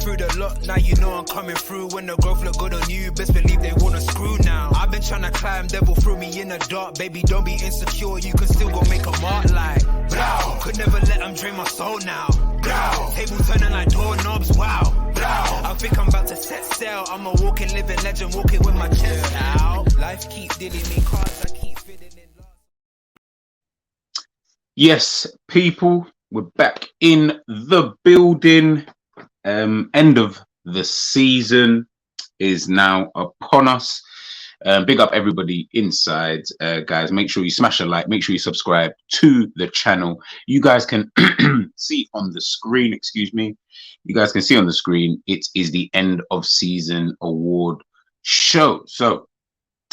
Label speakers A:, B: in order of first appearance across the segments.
A: through the lot, now you know I'm coming through. When the growth look good on you, best believe they wanna screw now. I've been trying to climb, devil threw me in the dark. Baby, don't be insecure, you can still go make a mark like blow. Could never let them drain my soul now. Blow. Table turning like doorknobs, wow. Blow. I think I'm about to set sail. I'm a walking, living legend, walking with my chest out. Life keep dealing me cards, I keep fitting in love.
B: Yes, people, we're back in the building. End of the season is now upon us. Big up everybody inside, guys. Make sure you smash a like, make sure you subscribe to the channel. You guys can see on the screen, you guys can see on the screen, it is the end of season award show. So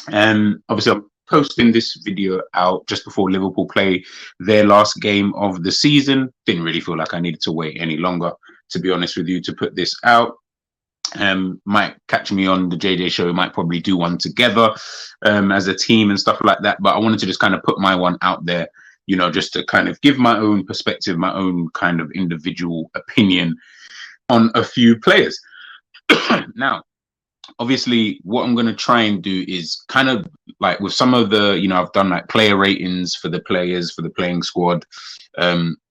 B: obviously I'm posting this video out just before Liverpool play their last game of the season. Didn't really feel like I needed to wait any longer, to be honest with you, to put this out. Might catch me on the JJ show. We might probably do one together as a team and stuff like that. But I wanted to just kind of put my one out there, you know, just to kind of give my own perspective, my own kind of individual opinion on a few players. Now, obviously, what I'm going to try and do is kind of like with some of the, you know, I've done like player ratings for the players, for the playing squad.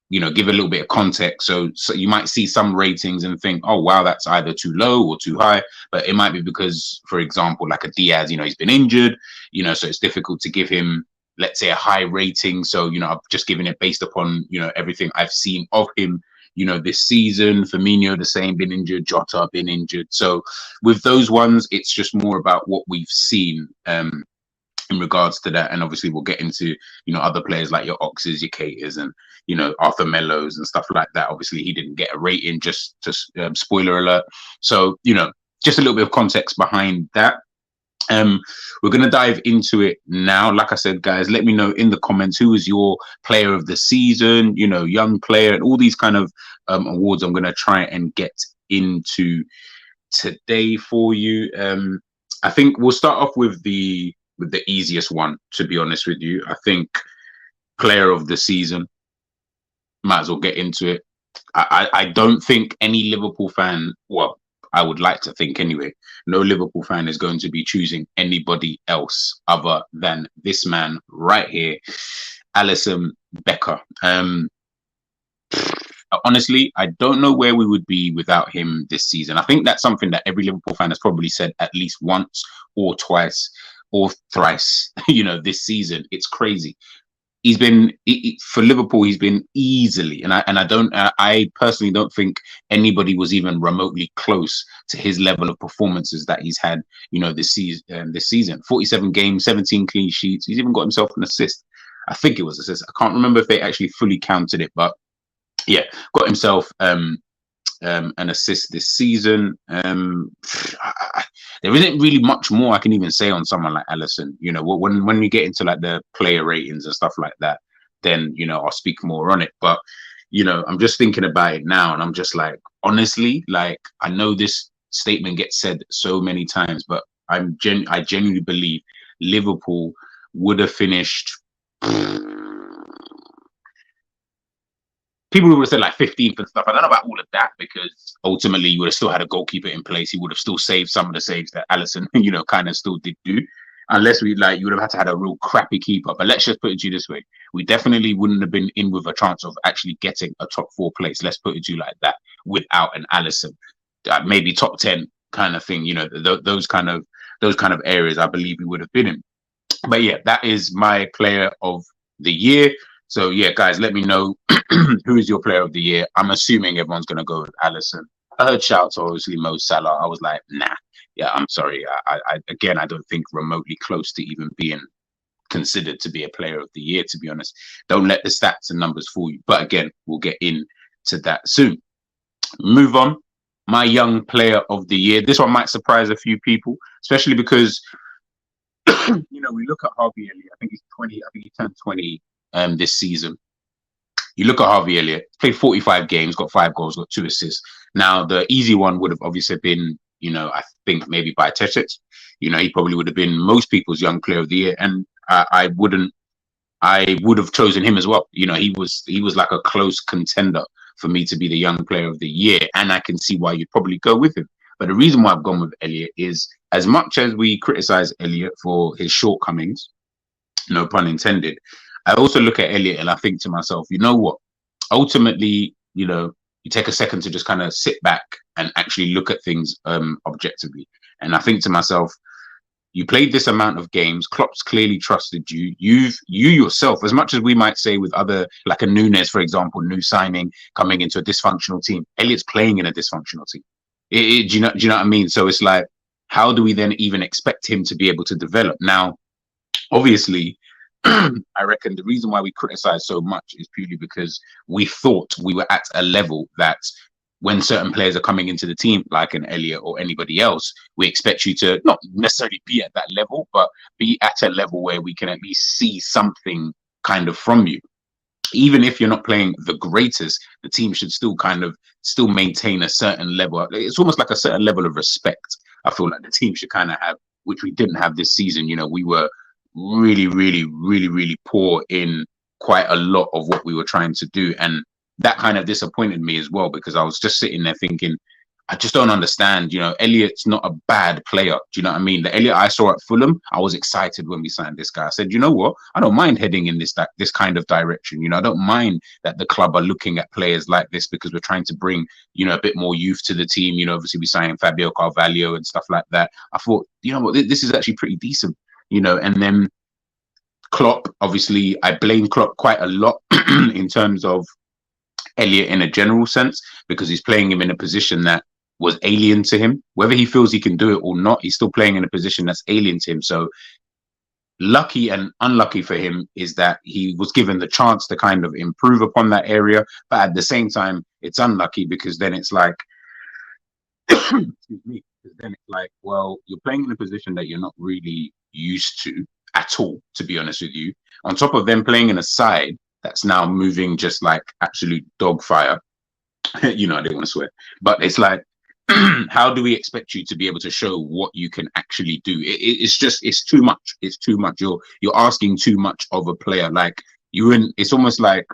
B: You know, give a little bit of context. So you might see some ratings and think, oh, wow, that's either too low or too high. But it might be because, for example, like a Diaz, you know, he's been injured, you know, so it's difficult to give him, let's say, a high rating. So, you know, I've just given it based upon, you know, everything I've seen of him, you know, this season. Firmino, the same, been injured. Jota, been injured. So with those ones, it's just more about what we've seen in regards to that. And obviously we'll get into, you know, other players like your Oxes, your Caters, and, you know, Arthur Mellows and stuff like that. Obviously he didn't get a rating, just to spoiler alert. So, you know, just a little bit of context behind that. We're going to dive into it now. Like I said, guys, let me know in the comments who is your player of the season, you know, young player, and all these kind of awards I'm going to try and get into today for you. I think we'll start off with the easiest one, to be honest with you. I think player of the season, might as well get into it. I don't think any Liverpool fan, well, I would like to think anyway, no Liverpool fan is going to be choosing anybody else other than this man right here, Alisson Becker. Honestly, I don't know where we would be without him this season. I think that's something that every Liverpool fan has probably said at least once or twice or thrice, you know, this season. It's crazy. He's been, for Liverpool, he's been easily, and I personally don't think anybody was even remotely close to his level of performances that he's had, you know, this season. 47 games, 17 clean sheets. He's even got himself an assist. I think it was assist. I can't remember if they actually fully counted it, but yeah, got himself an assist this season. There isn't really much more I can even say on someone like Alisson. You know, when we get into like the player ratings and stuff like that, then, you know, I'll speak more on it. But, you know, I'm just thinking about it now, and I'm just like, honestly, like, I know this statement gets said so many times, but I genuinely believe Liverpool would have finished. People would have said like 15th and stuff. I don't know about all of that, because ultimately you would have still had a goalkeeper in place. He would have still saved some of the saves that Alisson, you know, kind of still did do. Unless you would have had to have a real crappy keeper. But let's just put it to you this way. We definitely wouldn't have been in with a chance of actually getting a top 4 place. Let's put it to you like that, without an Alisson. Maybe top 10 kind of thing, you know, those kind of areas I believe we would have been in. But yeah, that is my player of the year. So yeah, guys, let me know who is your player of the year. I'm assuming everyone's going to go with Alisson. I heard shouts, obviously, Mo Salah. I was like, nah. Yeah, I'm sorry. I don't think remotely close to even being considered to be a player of the year, to be honest. Don't let the stats and numbers fool you. But again, we'll get into that soon. Move on. My young player of the year. This one might surprise a few people, especially because, you know, we look at Harvey Elliott. I think he's 20. I think he turned 20 this season. You look at Harvey Elliott, played 45 games, got 5 goals, got 2 assists. Now, the easy one would have obviously been, you know, I think maybe Bajcetic. You know, he probably would have been most people's young player of the year, and I would have chosen him as well. You know, he was like a close contender for me to be the young player of the year, and I can see why you'd probably go with him. But the reason why I've gone with Elliot is, as much as we criticize Elliot for his shortcomings, no pun intended, I also look at Elliot and I think to myself, you know what? Ultimately, you take a second to just kind of sit back and actually look at things objectively. And I think to myself, you played this amount of games. Klopp's clearly trusted you. You yourself, as much as we might say with other, like a Nunez, for example, new signing coming into a dysfunctional team, Elliot's playing in a dysfunctional team. Do you know what I mean? So it's like, how do we then even expect him to be able to develop? Now, obviously, I reckon the reason why we criticize so much is purely because we thought we were at a level that when certain players are coming into the team, like an Elliot or anybody else, we expect you to not necessarily be at that level, but be at a level where we can at least see something kind of from you. Even if you're not playing the greatest, the team should still maintain a certain level. It's almost like a certain level of respect. I feel like the team should kind of have, which we didn't have this season. We were really, really, really, really poor in quite a lot of what we were trying to do. And that kind of disappointed me as well, because I was just sitting there thinking, I just don't understand. Elliot's not a bad player. Do you know what I mean? The Elliot I saw at Fulham, I was excited when we signed this guy. I said, you know what? I don't mind heading in this kind of direction. I don't mind that the club are looking at players like this, because we're trying to bring, a bit more youth to the team. Obviously we signed Fabio Carvalho and stuff like that. I thought, you know what, this is actually pretty decent, and then Klopp, obviously I blame Klopp quite a lot in terms of Elliot in a general sense, because he's playing him in a position that was alien to him. Whether he feels he can do it or not, he's still playing in a position that's alien to him. So lucky and unlucky for him is that he was given the chance to kind of improve upon that area, but at the same time it's unlucky, because then it's like excuse me, because then it's like, well, you're playing in a position that you're not really used to at all, to be honest with you, on top of them playing in a side that's now moving just like absolute dog fire. I didn't want to swear, but it's like, how do we expect you to be able to show what you can actually do? It's too much. It's too much. You're asking too much of a player. Like it's almost like,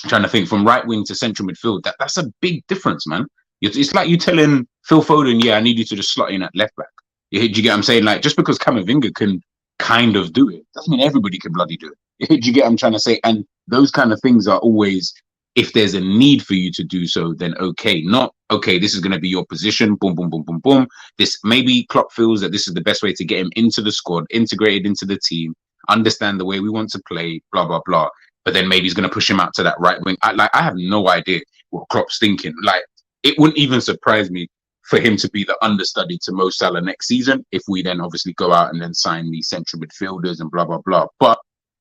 B: I'm trying to think, from right wing to central midfield. That's a big difference, man. It's like you telling Phil Foden, yeah, I need you to just slot in at left back. Do you get what I'm saying? Like, just because Camavinga can kind of do it doesn't mean everybody can bloody do it. Do you get what I'm trying to say? And those kind of things are always, if there's a need for you to do so, then okay. Not okay, this is going to be your position, boom, boom, boom, boom, boom. This, maybe Klopp feels that this is the best way to get him into the squad, integrated into the team, understand the way we want to play, blah, blah, blah. But then maybe he's going to push him out to that right wing. I have no idea what Klopp's thinking. Like, it wouldn't even surprise me for him to be the understudy to Mo Salah next season, if we then obviously go out and then sign these central midfielders and blah, blah, blah. But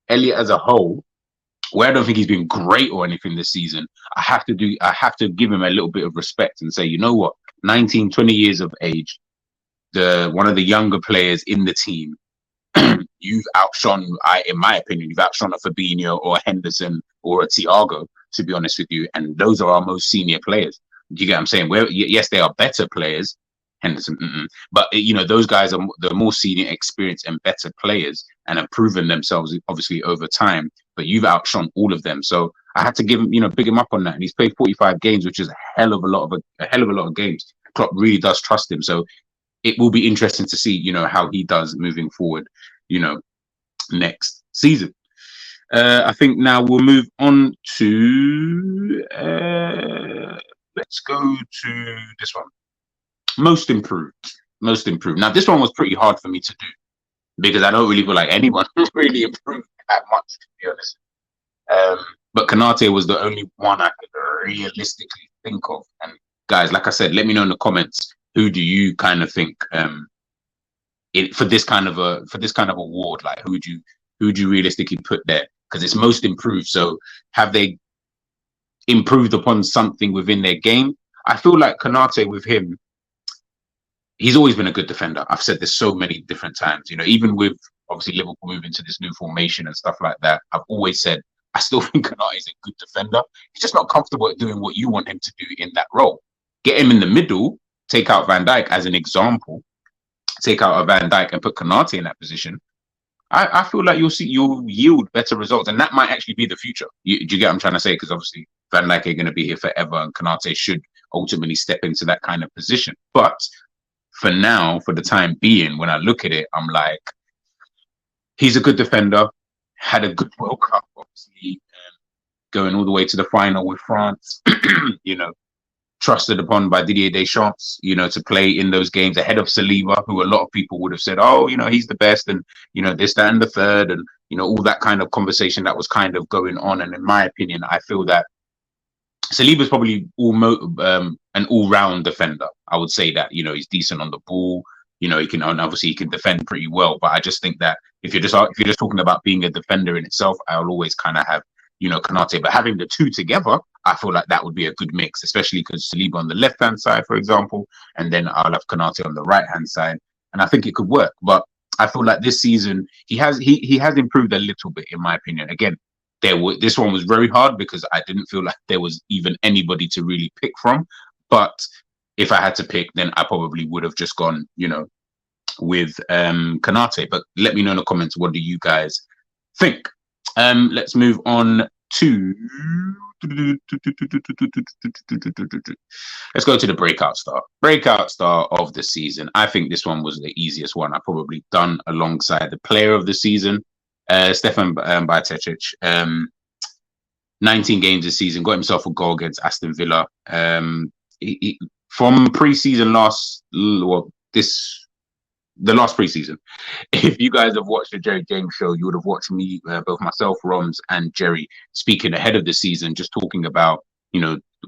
B: Elliot as a whole, where I don't think he's been great or anything this season, I have to give him a little bit of respect and say, you know what, 19, 20 years of age, one of the younger players in the team, you've outshone, in my opinion, you've outshone a Fabinho or a Henderson or a Thiago, to be honest with you. And those are our most senior players. Do you get what I'm saying? Yes, they are better players, Henderson, but those guys are the more senior, experienced, and better players, and have proven themselves obviously over time. But you've outshone all of them, so I had to give him, big him up on that. And he's played 45 games, which is a hell of a lot of games. Klopp really does trust him, so it will be interesting to see, how he does moving forward, next season. I think now we'll move on to. Let's go to this one. Most improved. Now, this one was pretty hard for me to do, because I don't really feel like anyone really improved that much, to be honest. But Konate was the only one I could realistically think of. And guys, like I said, let me know in the comments, who do you kind of think for this kind of award? Like, who would you realistically put there? Because it's most improved. So have they improved upon something within their game? I feel like Konate, with him, he's always been a good defender. I've said this so many different times, even with obviously Liverpool moving to this new formation and stuff like that. I've always said, I still think Konate is a good defender. He's just not comfortable at doing what you want him to do in that role. Get him in the middle, take out Van Dijk as an example, take out a Van Dijk and put Konate in that position. I feel like you'll yield better results, and that might actually be the future. Do you get what I'm trying to say? Because obviously Van Dijk ain't going to be here forever, and Konate should ultimately step into that kind of position. But for now, for the time being, when I look at it, I'm like, he's a good defender, had a good World Cup, obviously, going all the way to the final with France. you know, trusted upon by Didier Deschamps, to play in those games ahead of Saliba, who a lot of people would have said, oh, he's the best, and this, that, and the third, and all that kind of conversation that was kind of going on. And in my opinion, I feel that Saliba's probably an all-round defender. I would say that he's decent on the ball. He can, and obviously he can defend pretty well. But I just think that if you're just talking about being a defender in itself, I'll always kind of have Konate. But having the two together, I feel like that would be a good mix, especially because Saliba on the left-hand side, for example, and then I'll have Konate on the right-hand side, and I think it could work. But I feel like this season he has improved a little bit, in my opinion. Again, this one was very hard because I didn't feel like there was even anybody to really pick from. But if I had to pick, then I probably would have just gone, with Konate. But let me know in the comments, what do you guys think? Let's move on to let's go to the breakout star of the season. I think this one was the easiest one I probably done alongside the player of the season, Stefan Bajcetic. 19 games this season, got himself a goal against Aston Villa. From pre-season the last preseason. If you guys have watched the Jerry James show, you would have watched me, both myself, Roms, and Jerry speaking ahead of the season, just talking about,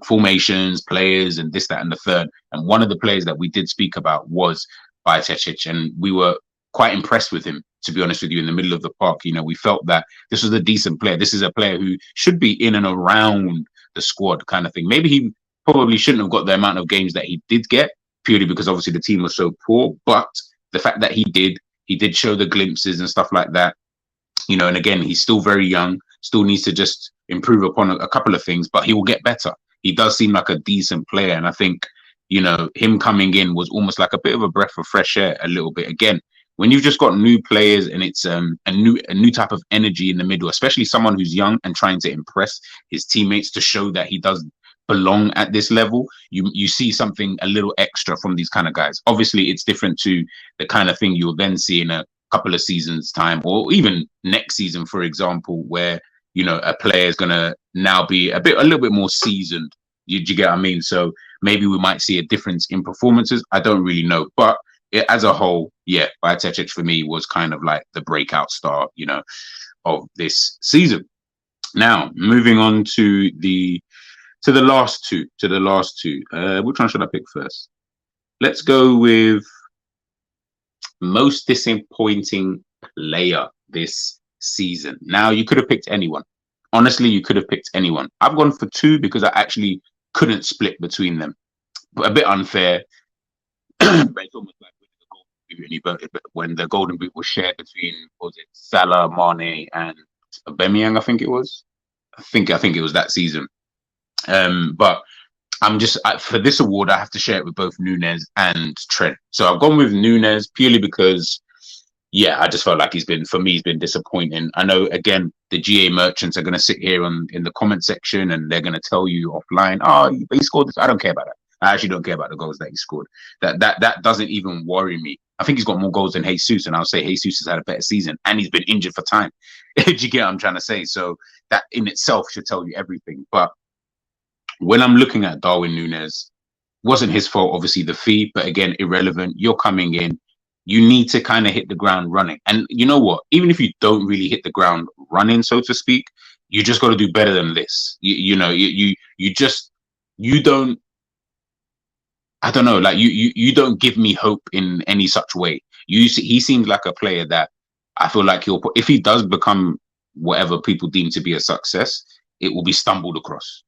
B: formations, players, and this, that, and the third. And one of the players that we did speak about was Bajcetic, and we were quite impressed with him, to be honest with you, in the middle of the park. We felt that this was a decent player. This is a player who should be in and around the squad kind of thing. Maybe he probably shouldn't have got the amount of games that he did get, purely because obviously the team was so poor, but the fact that he did show the glimpses and stuff like that, and again, he's still very young, still needs to just improve upon a couple of things, but he will get better. He does seem like a decent player. And I think, him coming in was almost like a bit of a breath of fresh air a little bit. Again, when you've just got new players and it's a new type of energy in the middle, especially someone who's young and trying to impress his teammates to show that he does belong at this level, you see something a little extra from these kind of guys. Obviously, it's different to the kind of thing you'll then see in a couple of seasons time, or even next season, for example, where a player is going to now be a little bit more seasoned. Do you get what I mean? So maybe we might see a difference in performances. I don't really know, but as a whole, yeah, Bajcetic for me was kind of like the breakout star, of this season. Now, moving on to the last two. Which one should I pick first? Let's go with most disappointing player this season. Now, you could have picked anyone. Honestly, you could have picked anyone. I've gone for two because I actually couldn't split between them. But a bit unfair. But it's almost like when the golden boot was shared between, was it Salah, Mane, and Aubameyang? I think it was. I think it was that season. But I'm just for this award, I have to share it with both Nunez and Trent. So I've gone with Nunez purely because, yeah, I just felt like he's been disappointing. I know, again, the GA merchants are going to sit here in the comment section and they're going to tell you offline, oh, he scored this. I don't care about that. I actually don't care about the goals that he scored. That doesn't even worry me. I think he's got more goals than Jesus, and I'll say Jesus has had a better season, and he's been injured for time. Do you get what I'm trying to say? So that in itself should tell you everything. But when I'm looking at Darwin Nunez, wasn't his fault, obviously, the fee, but again, irrelevant. You're coming in. You need to kind of hit the ground running. And you know what? Even if you don't really hit the ground running, so to speak, you just got to do better than this. You don't, I don't know, like you don't give me hope in any such way. He seems like a player that I feel like if he does become whatever people deem to be a success, it will be stumbled across.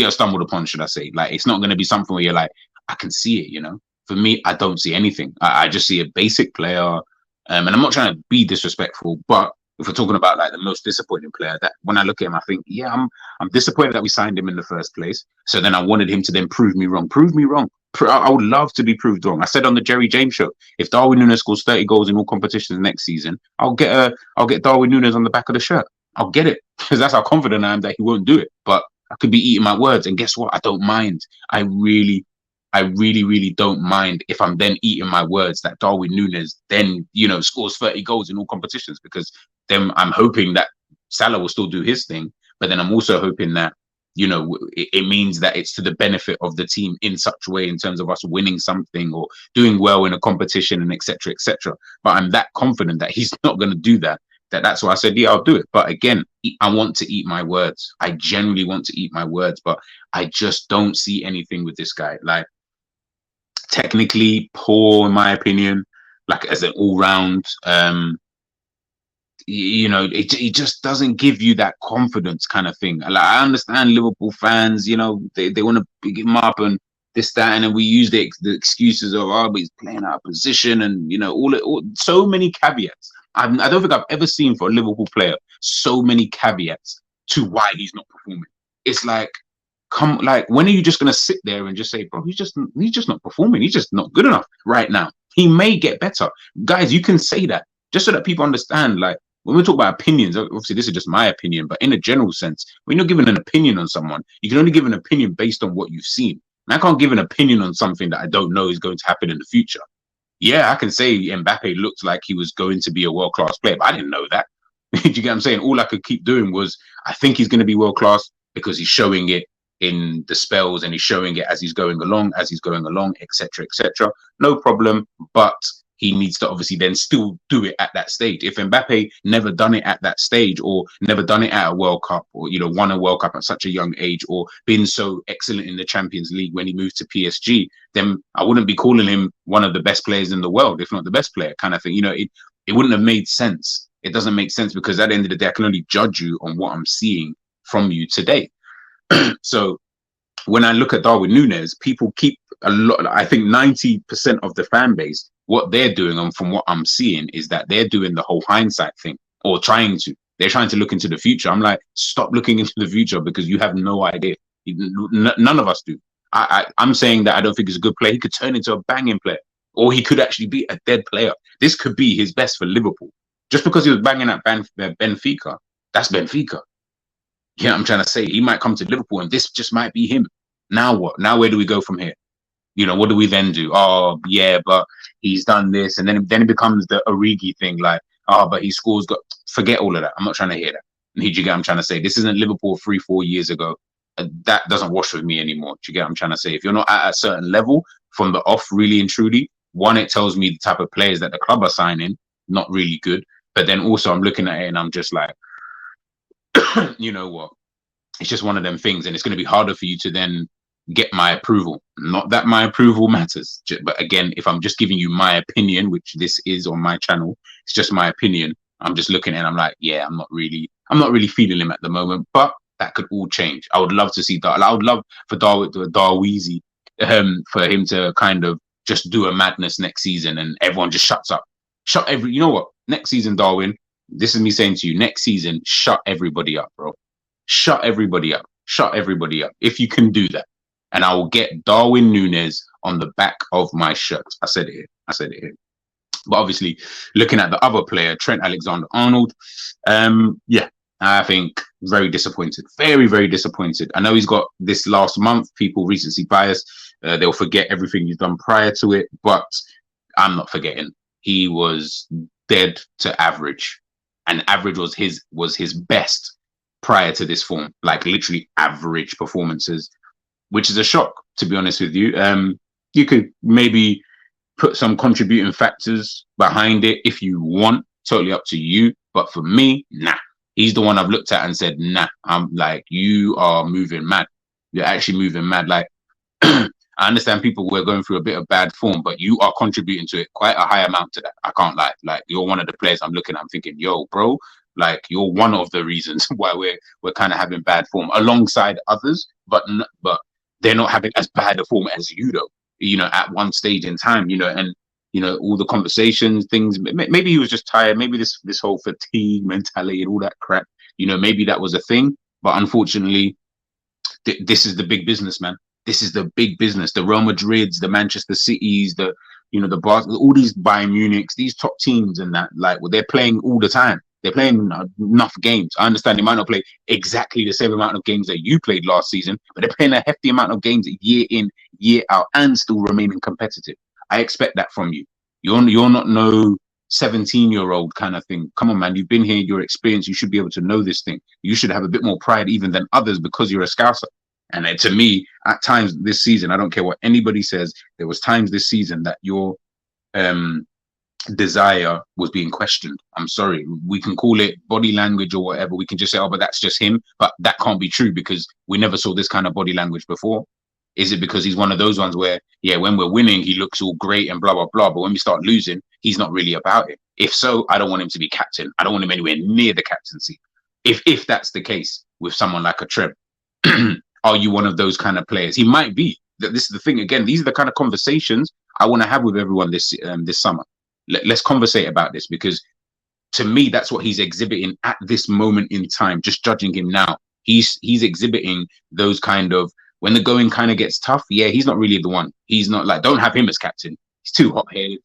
B: Stumbled upon, should I say. Like, it's not going to be something where you're like, I can see it, For me, I don't see anything. I just see a basic player. And I'm not trying to be disrespectful, but if we're talking about like the most disappointing player, that when I look at him, I think, yeah, I'm disappointed that we signed him in the first place. So then I wanted him to then prove me wrong. Prove me wrong. I would love to be proved wrong. I said on the Jerry James show, if Darwin Nunez scores 30 goals in all competitions next season, I'll get Darwin Nunez on the back of the shirt. I'll get it because that's how confident I am that he won't do it. But I could be eating my words, and guess what? I don't mind. I really don't mind if I'm then eating my words that Darwin Nunez then scores 30 goals in all competitions, because then I'm hoping that Salah will still do his thing, but then I'm also hoping that it means that it's to the benefit of the team in such a way in terms of us winning something or doing well in a competition and etc. etc. But I'm that confident that he's not going to do that. That's why I said, yeah, I'll do it. But again, I want to eat my words. I genuinely want to eat my words, but I just don't see anything with this guy. Like, technically poor, in my opinion, like as an all-round. It just doesn't give you that confidence kind of thing. Like, I understand Liverpool fans, they want to big him up and this, that, and then we use the excuses of, but he's playing out of position and, all so many caveats. I don't think I've ever seen for a Liverpool player so many caveats to why he's not performing. It's like, when are you just going to sit there and just say, bro, he's just not performing. He's just not good enough right now. He may get better. Guys, you can say that just so that people understand, like, when we talk about opinions, obviously this is just my opinion, but in a general sense, when you're giving an opinion on someone, you can only give an opinion based on what you've seen. And I can't give an opinion on something that I don't know is going to happen in the future. Yeah, I can say Mbappe looked like he was going to be a world-class player, but I didn't know that. Do you get what I'm saying? All I could keep doing was, I think he's going to be world-class because he's showing it in the spells and he's showing it as he's going along, etc., etc. No problem, but he needs to obviously then still do it at that stage. If Mbappe never done it at that stage, or never done it at a World Cup, or won a World Cup at such a young age, or been so excellent in the Champions League when he moved to PSG, then I wouldn't be calling him one of the best players in the world, if not the best player, kind of thing. It wouldn't have made sense. It doesn't make sense, because at the end of the day, I can only judge you on what I'm seeing from you today. So when I look at Darwin Nunez, people keep a lot. I think 90% of the fan base, what they're doing, and from what I'm seeing, is that they're doing the whole hindsight thing, or they're trying to look into the future. I'm like, stop looking into the future, because you have no idea. None of us do. I'm saying that I don't think he's a good player. He could turn into a banging player, or he could actually be a dead player. This could be his best for Liverpool. Just because he was banging at Benfica, that's Benfica. You know what I'm trying to say? He might come to Liverpool and this just might be him. Now what? Now where do we go from here? What do we then do? Oh, yeah, but he's done this. And then it becomes the Origi thing, like, but he scores. Forget all of that. I'm not trying to hear that. Do you get what I'm trying to say? This isn't Liverpool 3-4 years ago. That doesn't wash with me anymore. Do you get what I'm trying to say? If you're not at a certain level from the off, really and truly, one, it tells me the type of players that the club are signing, not really good. But then also I'm looking at it and I'm just like, you know what? It's just one of them things, and it's going to be harder for you to then get my approval. Not that my approval matters, but again, if I'm just giving you my opinion, which this is on my channel, it's just my opinion. I'm just looking and I'm like, yeah, I'm not really feeling him at the moment, but that could all change. I would love to see that. I would love for Darweezy, for him to kind of just do a madness next season and everyone just shuts up. You know what? Next season, Darwin, this is me saying to you, next season, shut everybody up, bro. Shut everybody up. If you can do that. And I will get Darwin Nunez on the back of my shirt. I said it here. But obviously, looking at the other player, Trent Alexander-Arnold, I think very disappointed. Very, very disappointed. I know he's got this last month, people recency bias. They'll forget everything he's done prior to it, but I'm not forgetting. He was dead to average. And average was his best prior to this form, like literally average performances, which is a shock, to be honest with you. You could maybe put some contributing factors behind it if you want, totally up to you. But for me, nah. He's the one I've looked at and said, nah. I'm like, you are moving mad. You're actually moving mad. Like, I understand people were going through a bit of bad form, but you are contributing to it quite a high amount to that. I can't lie. Like, you're one of the players I'm looking at. I'm thinking, yo, bro, like, you're one of the reasons why we're kind of having bad form alongside others, but they're not having as bad a form as you, though, at one stage in time, and, all the conversations, things, maybe he was just tired. Maybe this whole fatigue mentality and all that crap, maybe that was a thing. But unfortunately, this is the big business, man. this is the big business. The Real Madrids, the Manchester Cities, the the Bars, all these Bayern Munichs, these top teams, and that they're playing all the time. They're playing enough games. I understand they might not play exactly the same amount of games that you played last season, but they're playing a hefty amount of games year in, year out, and still remaining competitive. I expect that from you. You're not no 17-year-old kind of thing. Come on, man. You've been here, you're experienced. You should be able to know this thing. You should have a bit more pride even than others because you're a Scouser. And to me, at times this season, I don't care what anybody says, there was times this season that your desire was being questioned. I'm sorry. We can call it body language or whatever. We can just say, oh, but that's just him. But that can't be true because we never saw this kind of body language before. Is it because he's one of those ones where, yeah, when we're winning, he looks all great and blah, blah, blah. But when we start losing, he's not really about it. If so, I don't want him to be captain. I don't want him anywhere near the captaincy. If that's the case with someone like a Trent, are you one of those kind of players? He might be. This is the thing. Again, these are the kind of conversations I want to have with everyone this summer. Let's conversate about this because to me, that's what he's exhibiting at this moment in time. Just judging him now, he's exhibiting those kind of, when the going kind of gets tough, yeah, he's not really the one. He's not don't have him as captain. He's too hot-headed,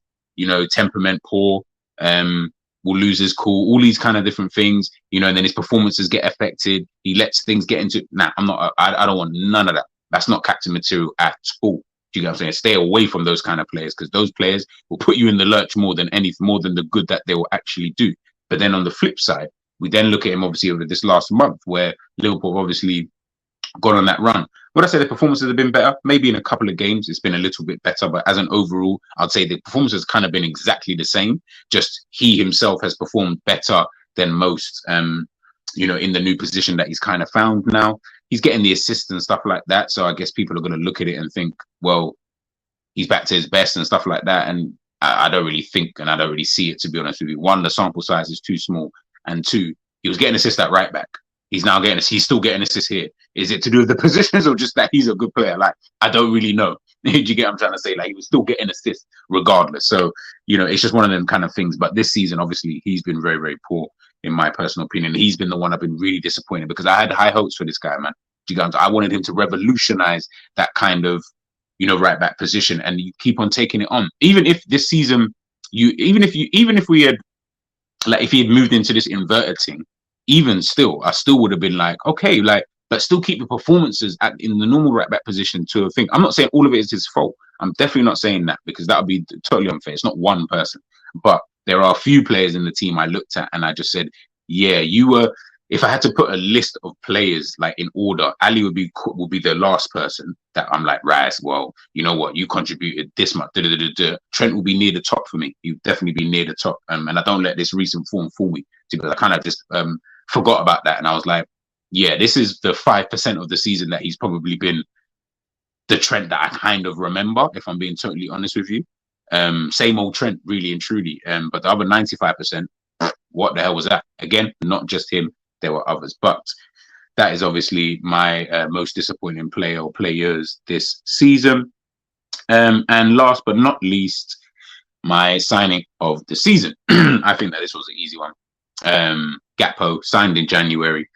B: temperament poor, will lose his cool, all these kind of different things, and then his performances get affected. He lets things get into, I don't want none of that. That's not captain material at all. Do you get what I'm saying? Stay away from those kind of players because those players will put you in the lurch more than the good that they will actually do. But then on the flip side, we then look at him obviously over this last month where Liverpool have obviously gone on that run. Would I say the performances have been better? Maybe in a couple of games it's been a little bit better, but as an overall, I'd say the performance has kind of been exactly the same. Just he himself has performed better than most, in the new position that he's kind of found now. He's getting the assists and stuff like that. So I guess people are going to look at it and think, well, he's back to his best and stuff like that. And I don't really think, and I don't really see it, to be honest with you. One, the sample size is too small. And two, he was getting assists at right back. He's still getting assists here. Is it to do with the positions or just that he's a good player? I don't really know. Do you get what I'm trying to say? He was still getting assists regardless. So, it's just one of them kind of things. But this season, obviously, he's been very, very poor, in my personal opinion. He's been the one I've been really disappointed because I had high hopes for this guy, man. Do you get what I'm saying? I wanted him to revolutionize that kind of, right back position, and you keep on taking it on. Even if this season, if he had moved into this inverted thing, even still, I still would have been okay, but still keep the performances in the normal right back position to a thing. I'm not saying all of it is his fault. I'm definitely not saying that because that would be totally unfair. It's not one person, but there are a few players in the team I looked at and I just said, yeah, you were. If I had to put a list of players in order, Ali would be the last person that I'm right, well, you know what, you contributed this much. Trent will be near the top for me. You'd definitely be near the top. And I don't let this recent form fool me because I kind of just forgot about that. And I was like, yeah, this is the 5% of the season that he's probably been the Trent that I kind of remember, if I'm being totally honest with you. Same old Trent, really and truly. But the other 95%, what the hell was that? Again, not just him. There were others, but that is obviously my most disappointing player or players this season. And last but not least, my signing of the season. I think that this was an easy one. Gakpo signed in January.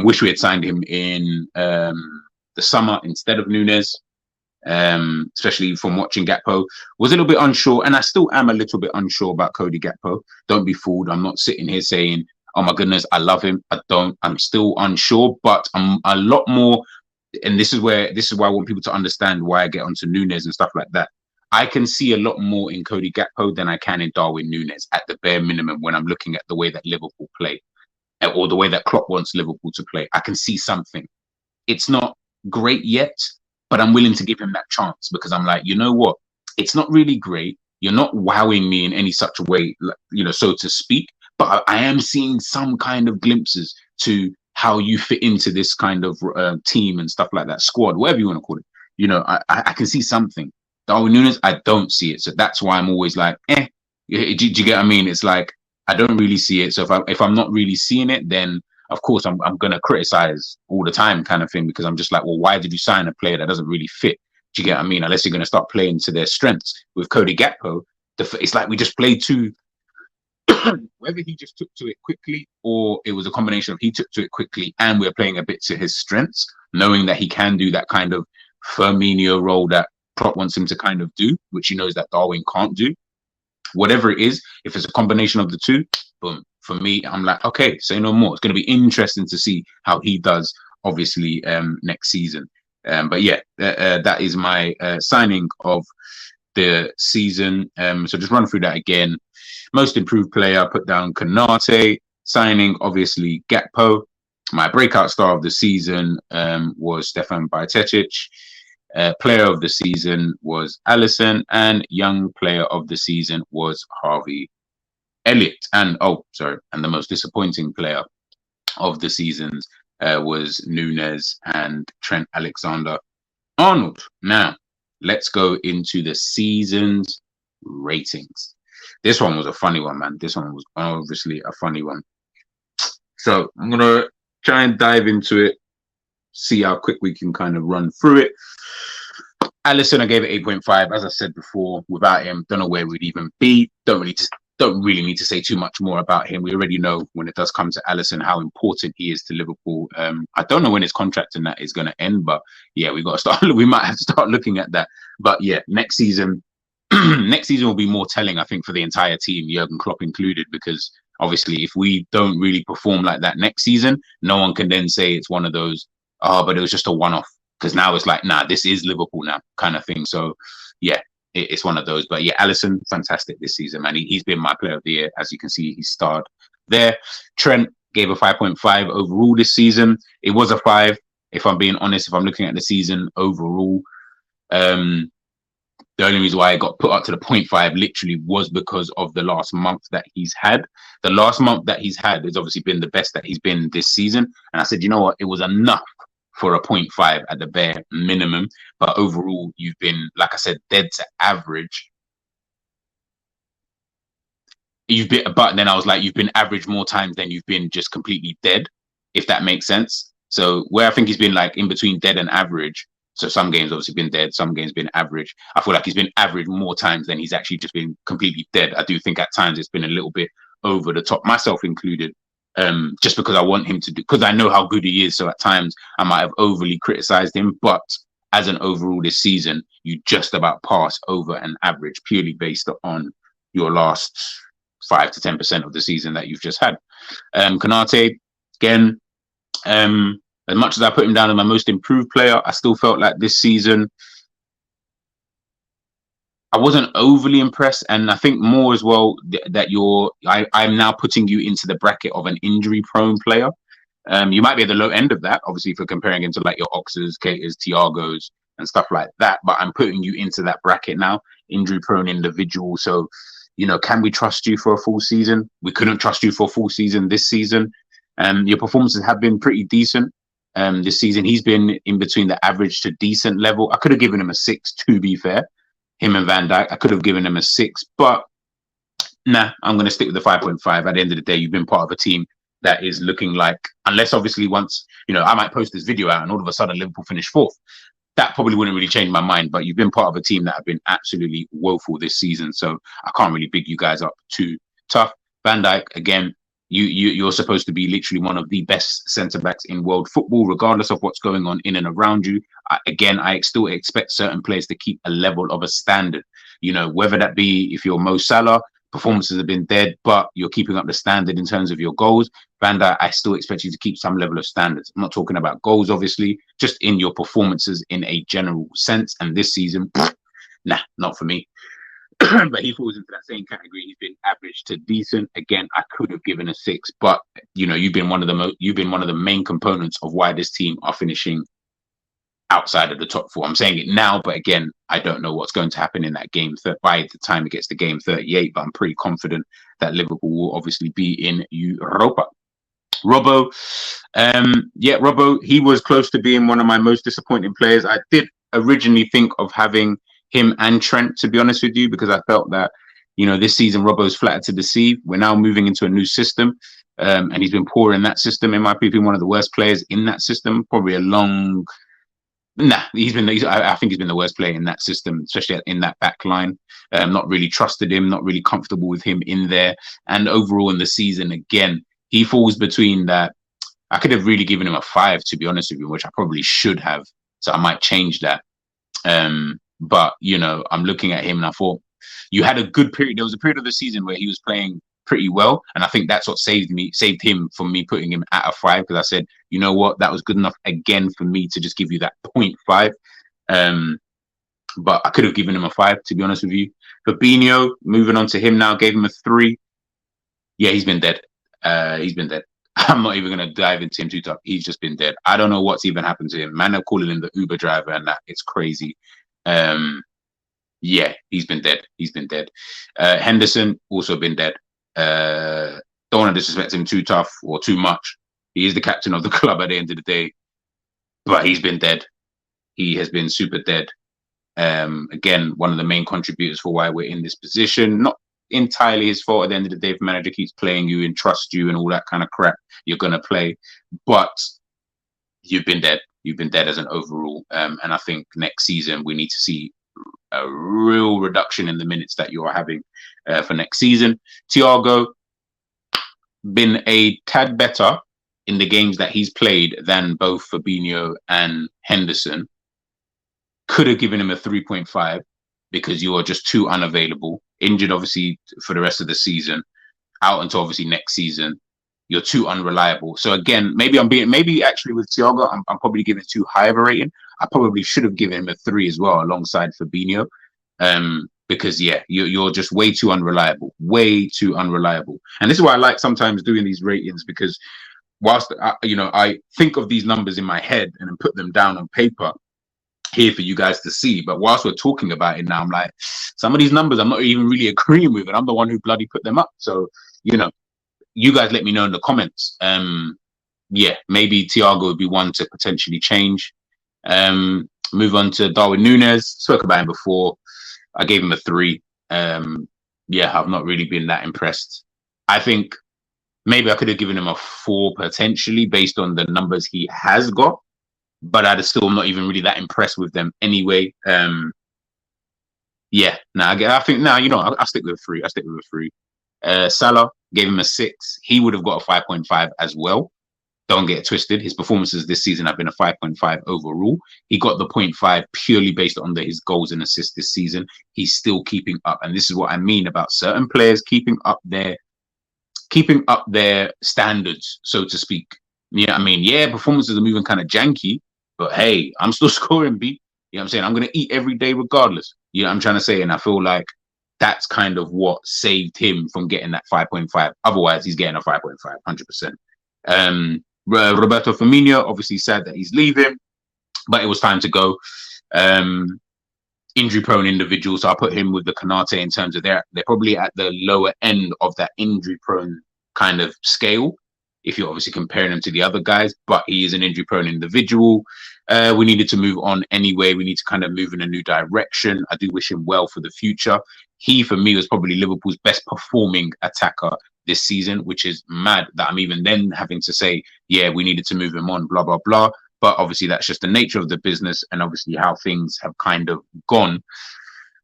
B: Wish we had signed him in the summer instead of Nunez. Especially from watching Gakpo, was a little bit unsure, and I still am a little bit unsure about Cody Gakpo. Don't be fooled. I'm not sitting here saying, oh my goodness, I love him. I don't. I'm still unsure, but I'm a lot more. And this is why I want people to understand why I get onto Nunez and stuff like that. I can see a lot more in Cody Gakpo than I can in Darwin Nunez at the bare minimum when I'm looking at the way that Liverpool play or the way that Klopp wants Liverpool to play. I can see something. It's not great yet, but I'm willing to give him that chance because I'm like, you know what? It's not really great. You're not wowing me in any such a way, so to speak. But I am seeing some kind of glimpses to how you fit into this kind of team and stuff like that, squad, whatever you want to call it. I can see something. Darwin Nunez, I don't see it. So that's why I'm always like, Do you get what I mean? It's like, I don't really see it. So if I'm not really seeing it, then of course I'm going to criticize all the time kind of thing because I'm just like, well, why did you sign a player that doesn't really fit? Do you get what I mean? Unless you're going to start playing to their strengths. With Cody Gakpo, it's like we just played too. Whether he just took to it quickly or it was a combination of he took to it quickly and we're playing a bit to his strengths, knowing that he can do that kind of Firmino role that Klopp wants him to kind of do, which he knows that Darwin can't do. Whatever it is, if it's a combination of the two, boom. For me, I'm like, okay, say no more. It's going to be interesting to see how he does, obviously, next season. But yeah, that is my signing of the season. So just run through that again. Most improved player, put down Konate. Signing, obviously, Gakpo. My breakout star of the season was Stefan Bajcetic. Player of the season was Alisson, and young player of the season was Harvey Elliot. And the most disappointing player of the seasons was Nunez and Trent Alexander-Arnold. Now, let's go into the season's ratings. This one was a funny one, man. This one was obviously a funny one. So I'm going to try and dive into it, see how quick we can kind of run through it. Alisson, I gave it 8.5. As I said before, without him, don't know where we'd even be. Don't really need to say too much more about him. We already know when it does come to Alisson how important he is to Liverpool. I don't know when his contract and that is going to end, but yeah, we got to start. We might have to start looking at that. But yeah, next season will be more telling, I think, for the entire team, Jurgen Klopp included, because obviously, if we don't really perform like that next season, no one can then say it's one of those, but it was just a one-off. Because now it's like, nah, this is Liverpool now, kind of thing. So yeah, it's one of those. But yeah, Alisson, fantastic this season, man. He's been my player of the year. As you can see, he starred there. Trent gave a 5.5 overall this season. It was a 5, if I'm being honest, if I'm looking at the season overall. The only reason why I got put up to the 0.5 literally was because of the last month that he's had. The last month that he's had has obviously been the best that he's been this season. And I said, you know what? It was enough for a 0.5 at the bare minimum. But overall, you've been, like I said, dead to average. But then I was like, you've been average more times than you've been just completely dead, if that makes sense. So where I think he's been like in between dead and average. So some games obviously been dead, some games been average. I feel like he's been average more times than he's actually just been completely dead. I do think at times it's been a little bit over the top, myself included. Just because I want him to do, because I know how good he is. So at times I might have overly criticized him, but as an overall this season, you just about pass over an average purely based on your last 5 to 10% of the season that you've just had. Konate, again, as much as I put him down as my most improved player, I still felt like this season I wasn't overly impressed, and I think more as well that I'm now putting you into the bracket of an injury-prone player. You might be at the low end of that, obviously, if you're comparing him to like your Oxers, Keiters, Thiagos, and stuff like that. But I'm putting you into that bracket now, injury-prone individual. So, you know, can we trust you for a full season? We couldn't trust you for a full season this season. Your performances have been pretty decent this season. He's been in between the average to decent level. I could have given him a 6, to be fair. Him and Van Dijk, I could have given him a 6, but nah, I'm going to stick with the 5.5. At the end of the day, you've been part of a team that is looking like, unless obviously once, you know, I might post this video out and all of a sudden Liverpool finish 4th. That probably wouldn't really change my mind, but you've been part of a team that have been absolutely woeful this season. So I can't really big you guys up too tough. Van Dijk, again, you're supposed to be literally one of the best centre-backs in world football, regardless of what's going on in and around you. I still expect certain players to keep a level of a standard. You know, whether that be if you're Mo Salah, performances have been dead, but you're keeping up the standard in terms of your goals. Van Dijk, I still expect you to keep some level of standards. I'm not talking about goals, obviously, just in your performances in a general sense. And this season, nah, not for me. But he falls into that same category. He's been average to decent. Again, I could have given a 6, but you know, you've been one of the main components of why this team are finishing outside of the top 4. I'm saying it now, but again, I don't know what's going to happen in that game by the time it gets to game 38. But I'm pretty confident that Liverpool will obviously be in Europa. Robbo, Robbo, he was close to being one of my most disappointing players. I did originally think of having him and Trent, to be honest with you, because I felt that, you know, this season Robbo's flattered to deceive. We're now moving into a new system, and he's been poor in that system. In my opinion, one of the worst players in that system. Probably I think he's been the worst player in that system, especially in that back line. Not really trusted him, not really comfortable with him in there. And overall in the season, again, he falls between that. I could have really given him a 5, to be honest with you, which I probably should have. So I might change that. But I'm looking at him and I thought you had a good period. There was a period of the season where he was playing pretty well, and I think that's what saved him from me putting him at a 5, because I said, you know what, that was good enough again for me to just give you that 0.5. But I could have given him a 5, to be honest with you. Fabinho, moving on to him now, gave him a 3. Yeah, he's been dead. He's been dead. I'm not even going to dive into him too tough. He's just been dead. I don't know what's even happened to him. Man, they're calling him the Uber driver and that. It's crazy. Yeah, he's been dead. He's been dead. Henderson, also been dead. Don't want to disrespect him too tough or too much. He is the captain of the club at the end of the day. But he's been dead. He has been super dead. Again, one of the main contributors for why we're in this position. Not entirely his fault at the end of the day. If the manager keeps playing you and trust you and all that kind of crap, you're going to play. But you've been dead. You've been dead as an overall. And I think next season we need to see a real reduction in the minutes that you are having for next season. Thiago, been a tad better in the games that he's played than both Fabinho and Henderson. Could have given him a 3.5 because you are just too unavailable. Injured, obviously, for the rest of the season. Out until obviously next season. You're too unreliable. So again, maybe actually with Thiago, I'm probably giving too high of a rating. I probably should have given him a 3 as well, alongside Fabinho. Because yeah, you're just way too unreliable. Way too unreliable. And this is why I like sometimes doing these ratings, because whilst I think of these numbers in my head and then put them down on paper here for you guys to see, but whilst we're talking about it now, I'm like, some of these numbers I'm not even really agreeing with, and I'm the one who bloody put them up. So you guys let me know in the comments. Yeah, maybe Thiago would be one to potentially change. Move on to Darwin Nunez. Spoke about him before. I gave him a 3. Yeah, I've not really been that impressed. I think maybe I could have given him a 4 potentially based on the numbers he has got, but I'd still not even really that impressed with them anyway. Yeah, I think I'll stick with a 3. Salah, gave him a 6. He would have got a 5.5 as well. Don't get it twisted. His performances this season have been a 5.5 overall. He got the 0.5 purely based on his goals and assists this season. He's still keeping up. And this is what I mean about certain players keeping up their standards, so to speak. Yeah, I mean, yeah, performances are moving kind of janky, but hey, I'm still scoring, B. You know what I'm saying? I'm going to eat every day regardless. You know what I'm trying to say? And I feel like that's kind of what saved him from getting that 5.5. Otherwise, he's getting a 5.5, 100%. Roberto Firmino, obviously sad that he's leaving, but it was time to go. Injury-prone individual, so I put him with the Konate in terms of they're probably at the lower end of that injury-prone kind of scale, if you're obviously comparing him to the other guys, but he is an injury-prone individual. We needed to move on anyway. We need to kind of move in a new direction. I do wish him well for the future. He, for me, was probably Liverpool's best performing attacker this season, which is mad that I'm even then having to say, yeah, we needed to move him on, blah, blah, blah. But obviously that's just the nature of the business and obviously how things have kind of gone.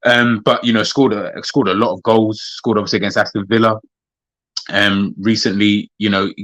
B: But, scored a lot of goals, scored obviously against Aston Villa. Recently,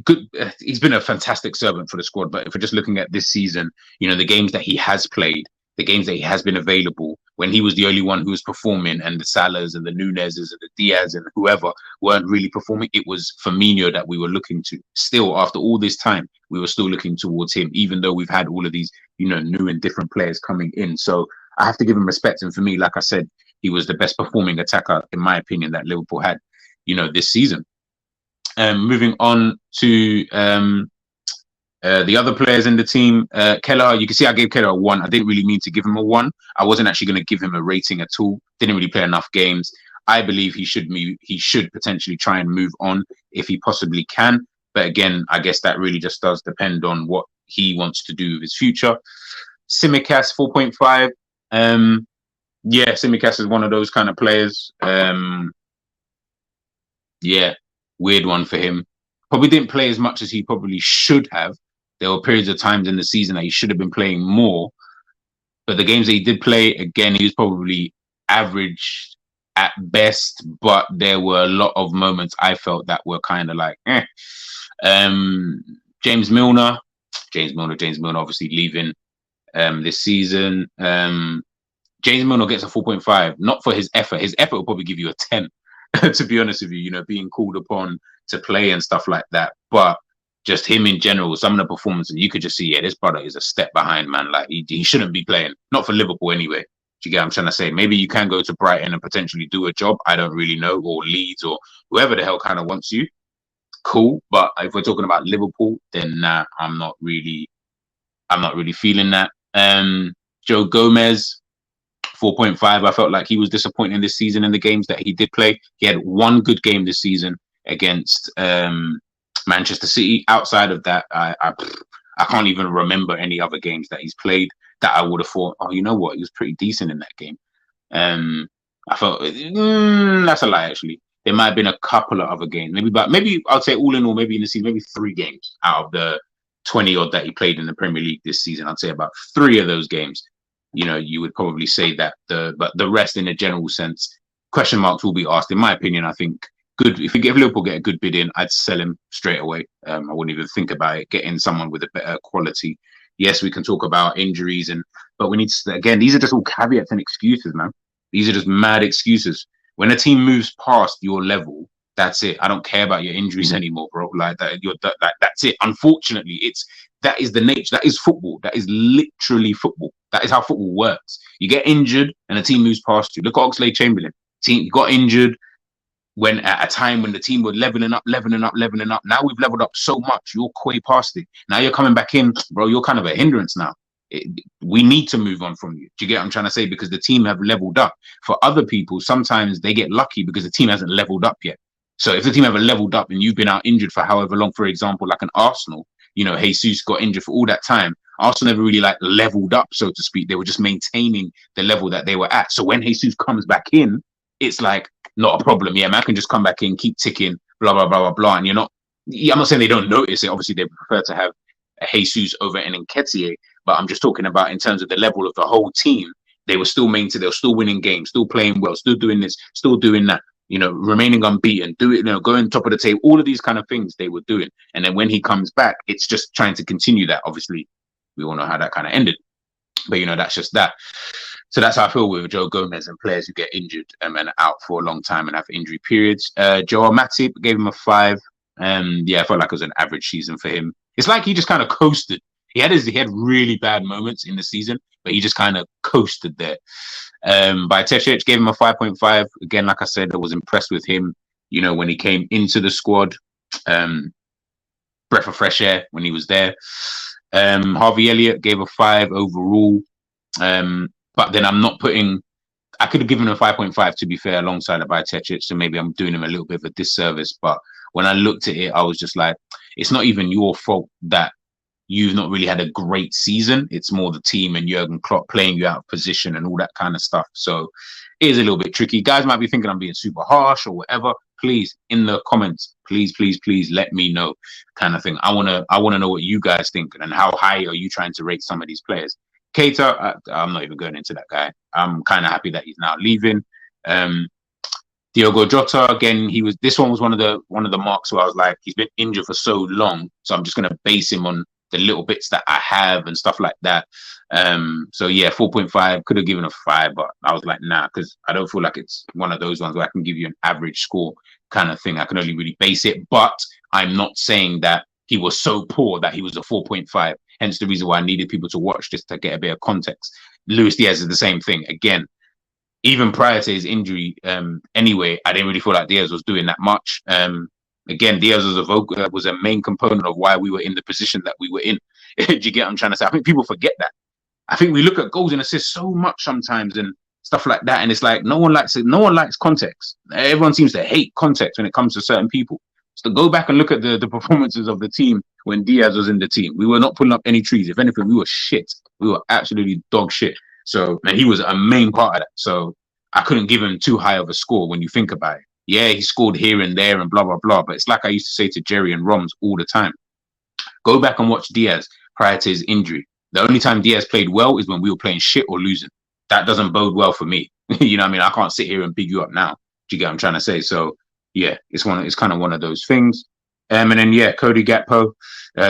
B: good. He's been a fantastic servant for the squad. But if we're just looking at this season, the games that he has played, the games that he has been available, when he was the only one who was performing, and the Salahs and the Nunez's and the Diaz and whoever weren't really performing, it was Firmino that we were looking to. Still, after all this time, we were still looking towards him, even though we've had all of these, new and different players coming in. So I have to give him respect. And for me, like I said, he was the best performing attacker, in my opinion, that Liverpool had, this season. Moving on to the other players in the team, Kelleher, you can see I gave Kelleher a 1. I didn't really mean to give him a 1. I wasn't actually going to give him a rating at all. Didn't really play enough games. I believe he should potentially try and move on if he possibly can. But again, I guess that really just does depend on what he wants to do with his future. Tsimikas, 4.5. Yeah, Tsimikas is one of those kind of players. Yeah, weird one for him. Probably didn't play as much as he probably should have. There were periods of times in the season that he should have been playing more. But the games that he did play, again, he was probably average at best. But there were a lot of moments I felt that were kind of like, eh. James Milner, obviously leaving this season. James Milner gets a 4.5, not for his effort. His effort will probably give you a 10, to be honest with you, being called upon to play and stuff like that. But just him in general, some of the performances, you could just see, this brother is a step behind, man. Like, he shouldn't be playing. Not for Liverpool anyway. Do you get what I'm trying to say? Maybe you can go to Brighton and potentially do a job. I don't really know. Or Leeds or whoever the hell kind of wants you. Cool. But if we're talking about Liverpool, then nah, I'm not really feeling that. Joe Gomez, 4.5. I felt like he was disappointing this season in the games that he did play. He had one good game this season against Manchester City. Outside of that, I can't even remember any other games that he's played that I would have thought, oh, you know what, he was pretty decent in that game. I felt that's a lie, actually. There might have been a couple of other games, maybe I'd say all in all, maybe in the season, maybe 3 games out of the 20 odd that he played in the Premier League this season. I'd say about 3 of those games, you would probably say that. But the rest, in a general sense, question marks will be asked. In my opinion, I think good. If Liverpool get a good bid in, I'd sell him straight away. I wouldn't even think about it. Getting someone with a better quality. Yes, we can talk about injuries, but we need to, again, these are just all caveats and excuses, man. These are just mad excuses. When a team moves past your level, that's it. I don't care about your injuries anymore, bro. Like that, that's it. Unfortunately, that is the nature. That is football. That is literally football. That is how football works. You get injured and a team moves past you. Look at Oxlade-Chamberlain. Team got injured when at a time when the team were leveling up. Now we've leveled up so much. You're way past it. Now you're coming back in, bro. You're kind of a hindrance now. We need to move on from you. Do you get what I'm trying to say? Because the team have leveled up. For other people, sometimes they get lucky because the team hasn't leveled up yet. So if the team haven't leveled up and you've been out injured for however long, for example, like an Arsenal, Jesus got injured for all that time. Arsenal never really leveled up, so to speak. They were just maintaining the level that they were at. So when Jesus comes back in, it's like not a problem. Yeah, man, I can just come back in, keep ticking, blah, blah, blah, blah, blah. And I'm not saying they don't notice it. Obviously, they prefer to have a Jesus over an Nketiah. But I'm just talking about in terms of the level of the whole team. They were still maintaining, they were still winning games, still playing well, still doing this, still doing that. Remaining unbeaten, going top of the table, all of these kind of things they were doing. And then when he comes back, it's just trying to continue that. Obviously, we all know how that kind of ended. But, that's just that. So that's how I feel with Joe Gomez and players who get injured and out for a long time and have injury periods. Joel Matip, gave him a 5. I felt like it was an average season for him. It's like he just kind of coasted. He had really bad moments in the season, but he just kind of coasted there. Bajcetic gave him a 5.5. Again, like I said, I was impressed with him, when he came into the squad. Breath of fresh air when he was there. Harvey Elliott gave a 5 overall. But then I could have given him a 5.5, to be fair, alongside a Bajcetic, so maybe I'm doing him a little bit of a disservice. But when I looked at it, I was just like, it's not even your fault that you've not really had a great season. It's more the team and Jurgen Klopp playing you out of position and all that kind of stuff. So it is a little bit tricky. Guys might be thinking I'm being super harsh or whatever. Please, in the comments, please let me know, kind of thing. I wanna know what you guys think and how high are you trying to rate some of these players. Keita, I'm not even going into that guy. I'm kind of happy that he's now leaving. Diogo Jota, again, this one was one of the marks where I was like, he's been injured for so long, so I'm just gonna base him on the little bits that I have and stuff like that. 4.5, could have given a 5, but I was like, nah, because I don't feel like it's one of those ones where I can give you an average score kind of thing. I can only really base it, but I'm not saying that he was so poor that he was a 4.5. Hence the reason why I needed people to watch this to get a bit of context. Luis Diaz is the same thing. Again, even prior to his injury, anyway, I didn't really feel like Diaz was doing that much. Again, Diaz was a main component of why we were in the position that we were in. Do you get what I'm trying to say? I think people forget that. I think we look at goals and assists so much sometimes and stuff like that, and it's like no one likes it. No one likes context. Everyone seems to hate context when it comes to certain people. So go back and look at the performances of the team when Diaz was in the team. We were not pulling up any trees. If anything, we were shit. We were absolutely dog shit. So, and he was a main part of that. So I couldn't give him too high of a score when you think about it. Yeah, he scored here and there and blah, blah, blah. But it's like I used to say to Jerry and Roms all the time. Go back and watch Diaz prior to his injury. The only time Diaz played well is when we were playing shit or losing. That doesn't bode well for me. You know what I mean? I can't sit here and big you up now. Do you get what I'm trying to say? So, yeah, it's kind of one of those things. And then, Cody Gakpo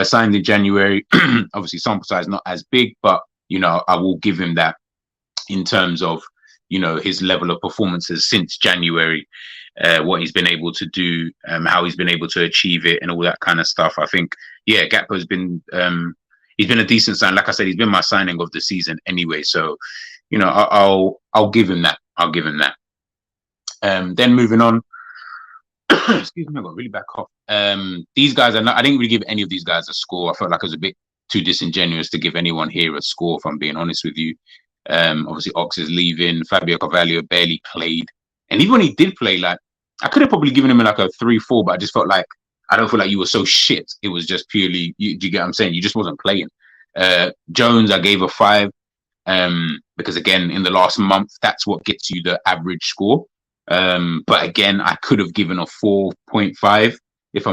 B: signed in January. Obviously, sample size not as big, but, I will give him that. in terms of, you know, his level of performances since January, what he's been able to do, how he's been able to achieve it, and all that kind of stuff. I think, yeah, Gakpo's been he's been a decent sign. Like I said, he's been my signing of the season anyway. So, you know, I'll give him that. I'll give him that. Then moving on. Excuse me, I got really bad cough. These guys are not. I didn't really give any of these guys a score. I felt like it was a bit too disingenuous to give anyone here a score, if I'm being honest with you. Obviously, Ox is leaving. Fabio Carvalho barely played, and even when he did play, like, I could have probably given him like a 3-4, but I just felt like I don't feel like you were so shit. It was just purely, do you get what I'm saying? You just wasn't playing. Jones, I gave a 5, because again, in the last month, that's what gets you the average score. But again, I could have given a 4.5. If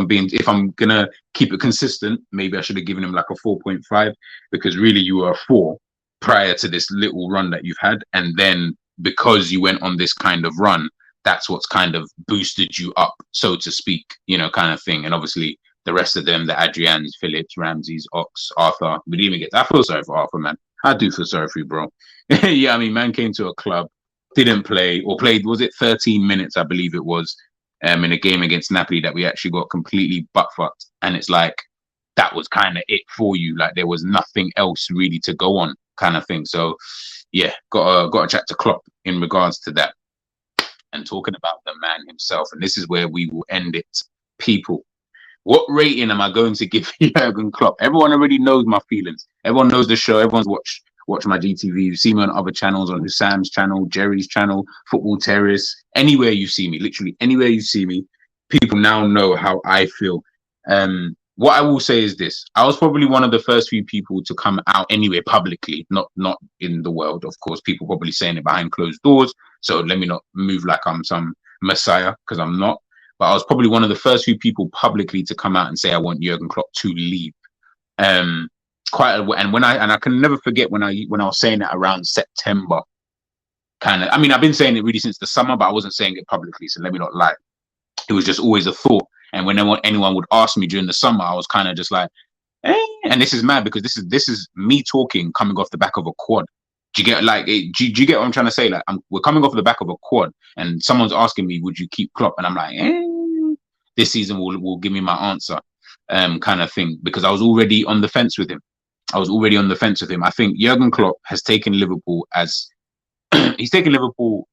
B: I'm gonna keep it consistent, maybe I should have given him like a 4.5, because really you were a 4 prior to this little run that you've had, and then because you went on this kind of run, that's what's kind of boosted you up, so to speak, you know, kind of thing. And obviously the rest of them, the Adrians, Phillips, Ramses, Ox, Arthur, we didn't even get that. I feel sorry for Arthur, man. I do feel sorry for you, bro. Yeah, I mean, man came to a club, didn't play, or played, was it 13 minutes, I believe it was, in a game against Napoli that we actually got completely butt-fucked. And it's like, that was kind of it for you. Like, there was nothing else really to go on, kind of thing. So, yeah, got to chat to Klopp in regards to that. And talking about the man himself, and this is where we will end it. People, what rating am I going to give Jurgen Klopp? Everyone already knows my feelings. Everyone knows the show. Everyone's watched my GTV. You see me on other channels, on Husam's channel, Jerry's channel, Football Terrace. Anywhere you see me, literally anywhere you see me, people now know how I feel. What I will say is this: I was probably one of the first few people to come out anyway publicly, not in the world, of course. People probably saying it behind closed doors. So let me not move like I'm some messiah, because I'm not. But I was probably one of the first few people publicly to come out and say I want Jurgen Klopp to leave. And I can never forget when I was saying that around September. Kind of, I mean, I've been saying it really since the summer, but I wasn't saying it publicly. So let me not lie. It was just always a thought. And whenever anyone would ask me during the summer, I was kind of just like, eh. And this is mad, because this is me talking coming off the back of a quad. Do you get like? Do you get what I'm trying to say? Like, we're coming off the back of a quad, and someone's asking me, "Would you keep Klopp?" And I'm like, this season will give me my answer, kind of thing, because I was already on the fence with him. I think Jurgen Klopp has taken Liverpool as he's taken Liverpool.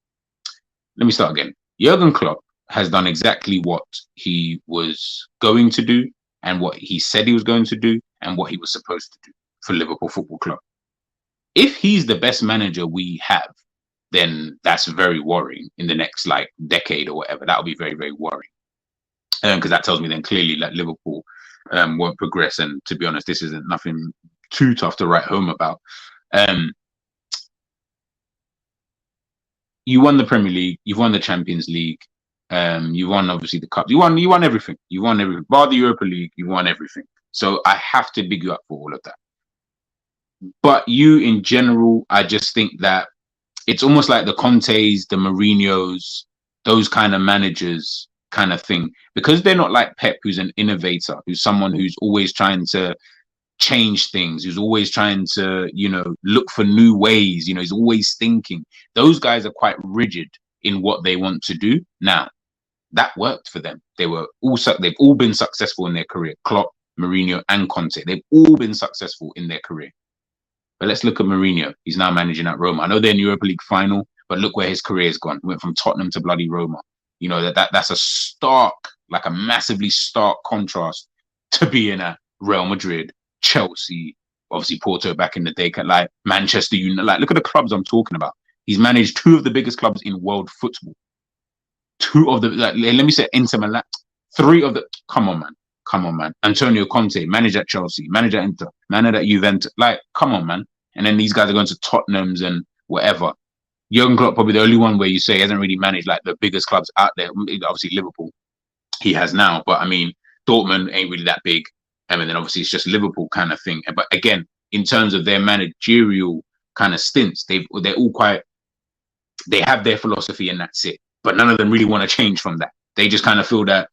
B: Let me start again. Jurgen Klopp has done exactly what he was going to do, and what he said he was going to do, and what he was supposed to do for Liverpool Football Club. If he's the best manager we have, then that's very worrying in the next like decade or whatever. That would be very, very worrying. Because that tells me then clearly that Liverpool won't progress. And to be honest, this isn't nothing too tough to write home about. You won the Premier League, you've won the Champions League, you won obviously the Cup, you won everything. You won everything. Bar the Europa League, you won everything. So I have to big you up for all of that. But you, in general, I just think that it's almost like the Contes, the Mourinhos, those kind of managers kind of thing. Because they're not like Pep, who's an innovator, who's someone who's always trying to change things, who's always trying to, you know, look for new ways. You know, he's always thinking. Those guys are quite rigid in what they want to do. Now, that worked for them. They've all been successful in their career. Klopp, Mourinho, and Conte. They've all been successful in their career. But let's look at Mourinho. He's now managing at Roma. I know they're in the Europa League final, but look where his career has gone. He went from Tottenham to bloody Roma. You know, that's a stark, like a massively stark contrast to being at Real Madrid, Chelsea, obviously Porto back in the day, like Manchester United. Like, look at the clubs I'm talking about. He's managed 2 of the biggest clubs in world football. 2 of the, like, let me say Inter Milan. 3 of the, come on, man. Antonio Conte, manager at Chelsea, manager at Inter, manager at Juventus. Like, come on, man. And then these guys are going to Tottenham's and whatever. Jurgen Klopp probably the only one where you say he hasn't really managed like the biggest clubs out there. Obviously Liverpool, he has now, but I mean Dortmund ain't really that big. And then obviously it's just Liverpool kind of thing. But again, in terms of their managerial kind of stints, they're all quite. They have their philosophy and that's it. But none of them really want to change from that. They just kind of feel that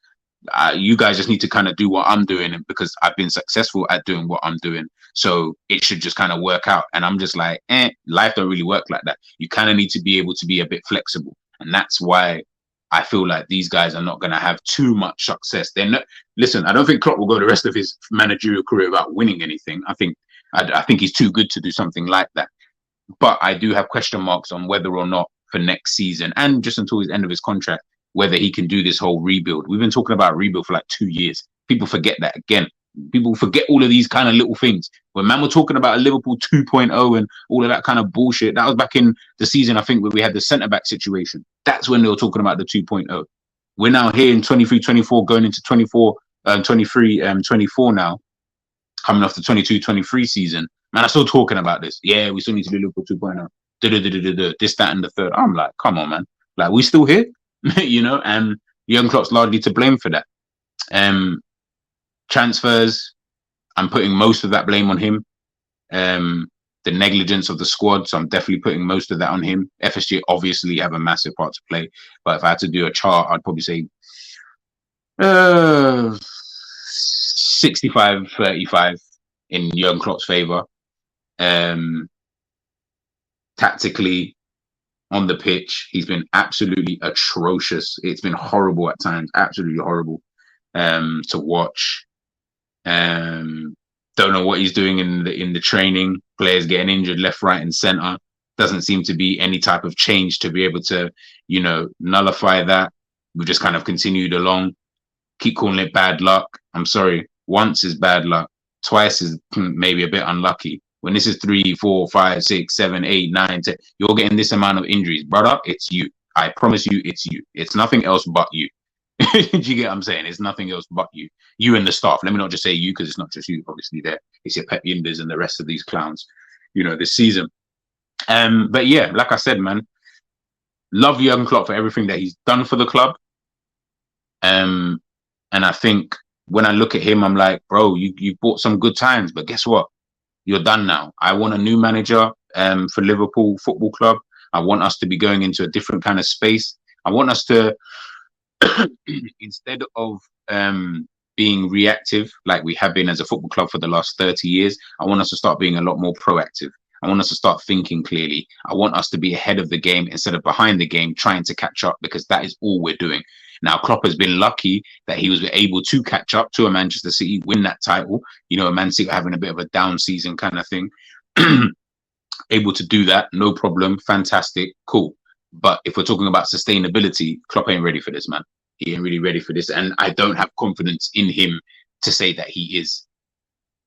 B: You guys just need to kind of do what I'm doing, because I've been successful at doing what I'm doing. So it should just kind of work out. And I'm just like, life don't really work like that. You kind of need to be able to be a bit flexible. And that's why I feel like these guys are not going to have too much success. They're not, listen, I don't think Klopp will go the rest of his managerial career without winning anything. I think he's too good to do something like that. But I do have question marks on whether or not for next season, and just until the end of his contract, whether he can do this whole rebuild. We've been talking about rebuild for like 2 years. People forget that again. People forget all of these kind of little things. When man were talking about a Liverpool 2.0 and all of that kind of bullshit, that was back in the season, I think, where we had the centre-back situation. That's when they were talking about the 2.0. We're now here in 23-24, going into 23-24 now, coming off the 22-23 season. Man, I'm still talking about this. Yeah, we still need to do Liverpool 2.0. This, that, and the third. I'm like, come on, man. Like, we still here? You know, and Jurgen Klopp's largely to blame for that. Transfers, I'm putting most of that blame on him. The negligence of the squad, so I'm definitely putting most of that on him. FSG obviously have a massive part to play, but if I had to do a chart, I'd probably say 65-35 in Jurgen Klopp's favour. Tactically, on the pitch, he's been absolutely atrocious. It's been horrible at times, absolutely horrible to watch. Don't know what he's doing in the training. Players getting injured left, right, and centre. Doesn't seem to be any type of change to be able to, you know, nullify that. We've just kind of continued along. Keep calling it bad luck. I'm sorry. Once is bad luck. Twice is maybe a bit unlucky. When this is 3, 4, 5, 6, 7, 8, 9, 10, you're getting this amount of injuries, brother. It's you. I promise you, it's you. It's nothing else but you. Do you get what I'm saying? It's nothing else but you. You and the staff. Let me not just say you, because it's not just you. Obviously, there it's your Pep Yinders and the rest of these clowns, you know, this season. But yeah, like I said, man, love Jurgen Klopp for everything that he's done for the club. And I think when I look at him, I'm like, bro, you bought some good times, but guess what? You're done now. I want a new manager for Liverpool Football Club. I want us to be going into a different kind of space. I want us to, instead of being reactive like we have been as a football club for the last 30 years, I want us to start being a lot more proactive. I want us to start thinking clearly. I want us to be ahead of the game instead of behind the game, trying to catch up, because that is all we're doing. Now, Klopp has been lucky that he was able to catch up to a Manchester City, win that title. You know, a Man City having a bit of a down season kind of thing. Able to do that, no problem. Fantastic, cool. But if we're talking about sustainability, Klopp ain't ready for this, man. He ain't really ready for this. And I don't have confidence in him to say that he is.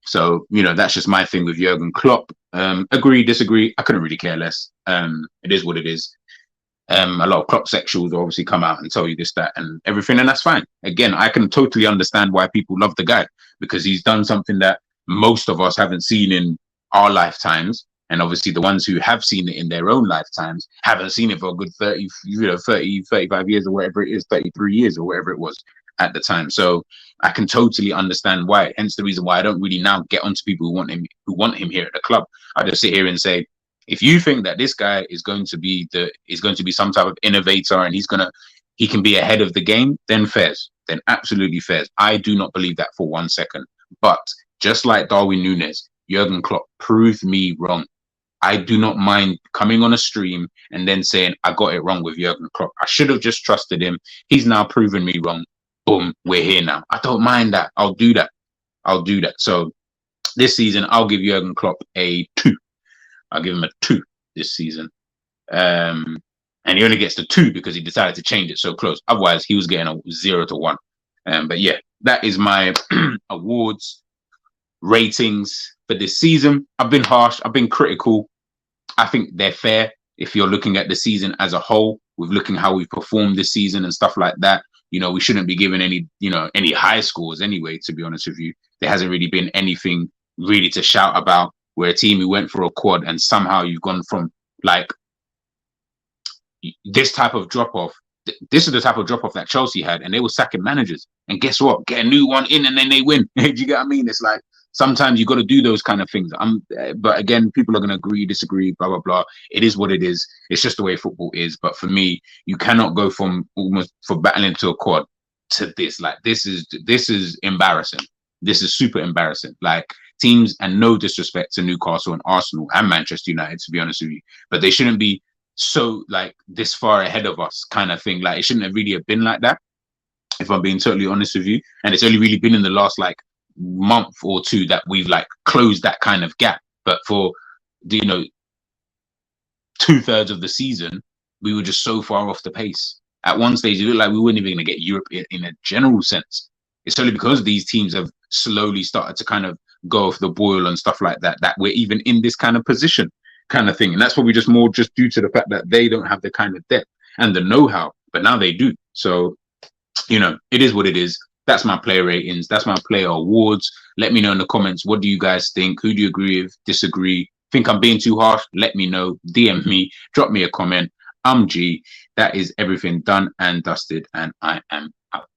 B: So, you know, that's just my thing with Jurgen Klopp. Agree, disagree. I couldn't really care less. It is what it is. A lot of Klopp sexuals obviously come out and tell you this, that, and everything, and that's fine. Again, I can totally understand why people love the guy, because he's done something that most of us haven't seen in our lifetimes. And obviously the ones who have seen it in their own lifetimes haven't seen it for a good 30, 35 years or whatever it is, 33 years or whatever it was at the time. So I can totally understand why. Hence the reason why I don't really now get onto people who want him here at the club. I just sit here and say, if you think that this guy is going to be some type of innovator and he can be ahead of the game, then fairs. Then absolutely fairs. I do not believe that for 1 second. But just like Darwin Nunez, Jurgen Klopp proved me wrong. I do not mind coming on a stream and then saying I got it wrong with Jurgen Klopp. I should have just trusted him. He's now proven me wrong. Boom, we're here now. I don't mind that. I'll do that. So this season, I'll give Jurgen Klopp a 2. I'll give him a 2 this season. And he only gets the 2 because he decided to change it so close. Otherwise, he was getting a 0 to 1. But yeah, that is my awards ratings for this season. I've been harsh. I've been critical. I think they're fair if you're looking at the season as a whole, with looking how we've performed this season and stuff like that. You know, we shouldn't be given any high scores anyway, to be honest with you. There hasn't really been anything really to shout about. We're a team who went for a quad and somehow you've gone from like this type of drop off. This is the type of drop off that Chelsea had, and they were sacking managers. And guess what? Get a new one in and then they win. Do you get what I mean? It's like sometimes you got to do those kind of things. But again, people are going to agree, disagree, blah, blah, blah. It is what it is. It's just the way football is. But for me, you cannot go from almost for battling to a quad to this. Like, this is embarrassing. This is super embarrassing. Like, teams, and no disrespect to Newcastle and Arsenal and Manchester United, to be honest with you, but they shouldn't be so like this far ahead of us kind of thing. Like, it shouldn't have really have been like that, if I'm being totally honest with you. And it's only really been in the last like month or two that we've like closed that kind of gap. But for the 2/3 of the season, we were just so far off the pace. At one stage, it looked like we weren't even going to get Europe in a general sense. It's only because these teams have slowly started to kind of go off the boil and stuff like that, that we're even in this kind of position kind of thing. And that's probably just more just due to the fact that they don't have the kind of depth and the know-how, but now they do. So, it is what it is. That's my player ratings. That's my player awards. Let me know in the comments. What do you guys think? Who do you agree with? Disagree? Think I'm being too harsh? Let me know. DM me. Drop me a comment. I'm G. That is everything done and dusted, and I am out.